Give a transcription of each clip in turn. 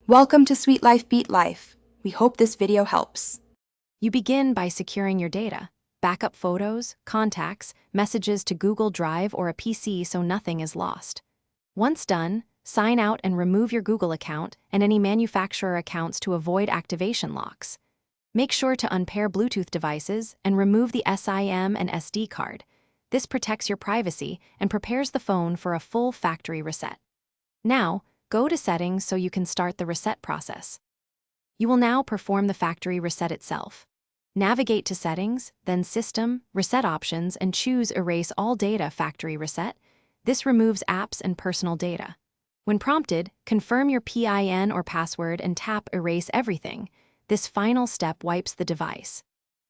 Welcome to Sweet Life Beat Life. We hope this video helps. You begin by securing your data. Backup photos, contacts, messages to Google Drive or a PC so nothing is lost. Once done, sign out and remove your Google account and any manufacturer accounts to avoid activation locks. Make sure to unpair Bluetooth devices and remove the SIM and SD card. This protects your privacy and prepares the phone for a full factory reset. Now, go to Settings so you can start the reset process. You will now perform the factory reset itself. Navigate to Settings, then System, Reset Options, and choose Erase All Data Factory Reset. This removes apps and personal data. When prompted, confirm your PIN or password and tap Erase Everything. This final step wipes the device.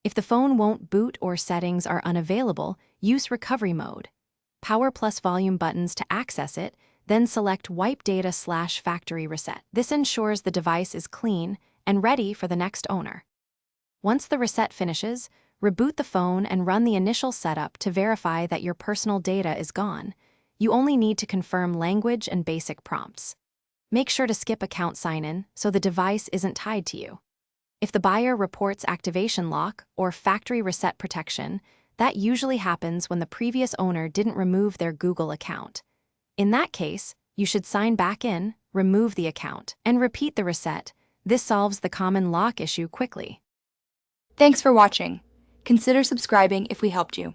If the phone won't boot or settings are unavailable, use Recovery Mode. Power plus volume buttons to access it, then select Wipe Data/Factory Reset. This ensures the device is clean and ready for the next owner. Once the reset finishes, reboot the phone and run the initial setup to verify that your personal data is gone. You only need to confirm language and basic prompts. Make sure to skip account sign-in so the device isn't tied to you. If the buyer reports activation lock or factory reset protection, that usually happens when the previous owner didn't remove their Google account. In that case, you should sign back in, remove the account, and repeat the reset. This solves the common lock issue quickly. Thanks for watching. Consider subscribing if we helped you.